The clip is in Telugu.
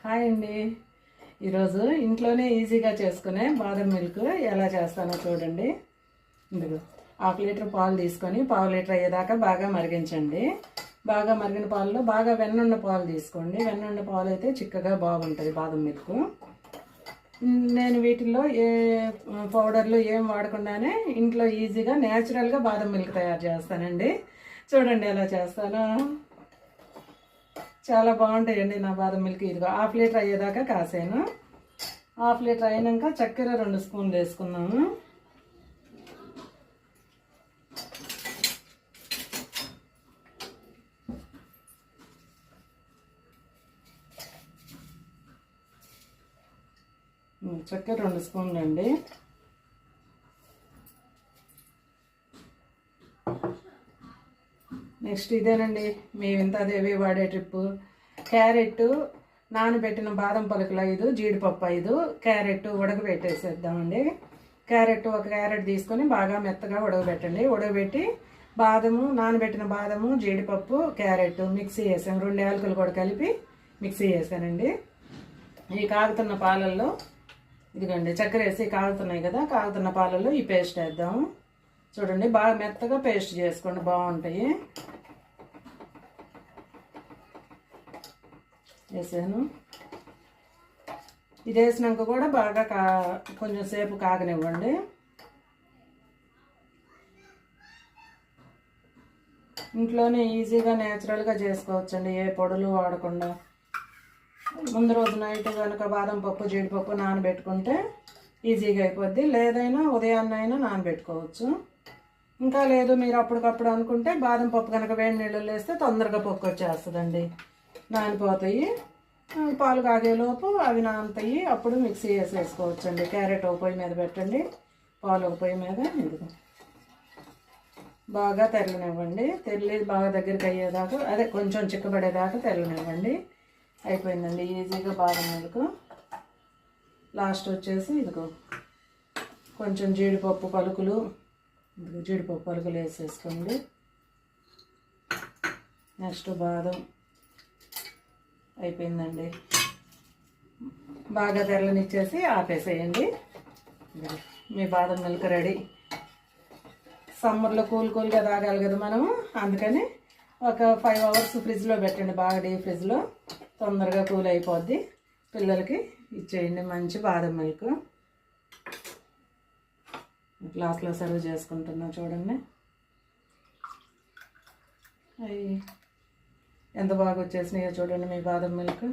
హాయ్ అండి. ఈరోజు ఇంట్లోనే ఈజీగా చేసుకునే బాదం మిల్క్ ఎలా చేస్తానో చూడండి. ఇందులో 1/2 లీటర్ పాలు తీసుకొని 1/2 లీటర్ అయ్యేదాకా బాగా మరిగించండి. బాగా మరిగిన పాలలో బాగా వెన్నున్న పాలు తీసుకోండి. వెన్నున్న పాలు అయితే చిక్కగా బాగుంటుంది బాదం మిల్క్. నేను వీటిల్లో ఏ పౌడర్లు ఏం వాడకుండానే ఇంట్లో ఈజీగా న్యాచురల్గా బాదం మిల్క్ తయారు చేస్తానండి. చూడండి ఎలా చేస్తానో. చాలా బాగుంటాయండి నా బాదం మిల్క్. ఇదిగో 1/2 లీటర్ అయ్యేదాకా కాసాను. 1/2 లీటర్ అయినాక చక్కెర 2 స్పూన్లు వేసుకున్నాము. చక్కెర 2 స్పూన్లు అండి. నెక్స్ట్ ఇదేనండి మేమింత అదేవి వాడే ట్రిప్పు. క్యారెట్ నానబెట్టిన బాదం పలుకులు 5, జీడిపప్పు 5, క్యారెట్ ఉడకబెట్టేసేద్దామండి. క్యారెట్ ఒక క్యారెట్ తీసుకొని బాగా మెత్తగా ఉడకబెట్టండి. ఉడకబెట్టి బాదము నానబెట్టిన బాదము, జీడిపప్పు, క్యారెట్ మిక్సీ వేసాను. 2 యాలకులు కూడా కలిపి మిక్సీ వేసానండి. ఈ కాగుతున్న పాలల్లో ఇదిగోండి చక్కెర వేసి కాగుతున్నాయి కదా, కాగుతున్న పాలల్లో ఈ పేస్ట్ వేద్దాము. చూడండి బాగా మెత్తగా పేస్ట్ చేసుకోండి, బాగుంటాయి. వేసాను. ఇది వేసినాక కూడా బాగా కొంచెం సేపు కాగనివ్వండి. ఇంట్లోనే ఈజీగా న్యాచురల్గా చేసుకోవచ్చండి, ఏ పొడులు వాడకుండా. ముందు రోజు నైట్ కనుక బాదం పప్పు, జీడిపప్పు నానబెట్టుకుంటే ఈజీగా అయిపోద్ది. లేదైనా ఉదయాన్నైనా నానబెట్టుకోవచ్చు. ఇంకా లేదు మీరు అప్పటికప్పుడు అనుకుంటే బాదం పప్పు కనుక వేడి నీళ్ళలో వేస్తే తొందరగా పప్పు వచ్చేస్తుందండి. నానిపోతాయి. పాలు కాగేలోపు అవి నానుతాయి. అప్పుడు మిక్సీ వేసేసుకోవచ్చు అండి. క్యారెట్ ఒక పొయ్యి మీద పెట్టండి, పాలు ఒక పొయ్యి మీద. ఇదిగో బాగా తెరలనివ్వండి. తెరలి బాగా దగ్గరికి అయ్యేదాకా, అదే కొంచెం చిక్కబడేదాకా తెరలనివ్వండి. అయిపోయిందండి ఈజీగా బాదం మిల్క్. లాస్ట్ వచ్చేసి ఇదిగో కొంచెం జీడిపప్పు పలుకులు, జీడిపప్పు పలుకులు వేసేసుకోండి. నెక్స్ట్ బాదం. అయిపోయిందండి. బాగా తెరలనిచ్చేసి ఆపేసేయండి. మీ బాదం మిల్క్ రెడీ. సమ్మర్లో కూల్గా తాగాలి కదా మనము, అందుకని ఒక 5 అవర్స్ ఫ్రిడ్జ్లో పెట్టండి, బాగా డీప్ ఫ్రిడ్జ్లో. తొందరగా కూల్ అయిపోద్ది. పిల్లలకి ఇచ్చేయండి మంచి బాదం మిల్క్. గ్లాస్లో సర్వ్ చేసుకుంటున్నా చూడండి. అవి ఎంత బాగా వచ్చేసినాయో చూడండి మీ బాదం మిల్క్.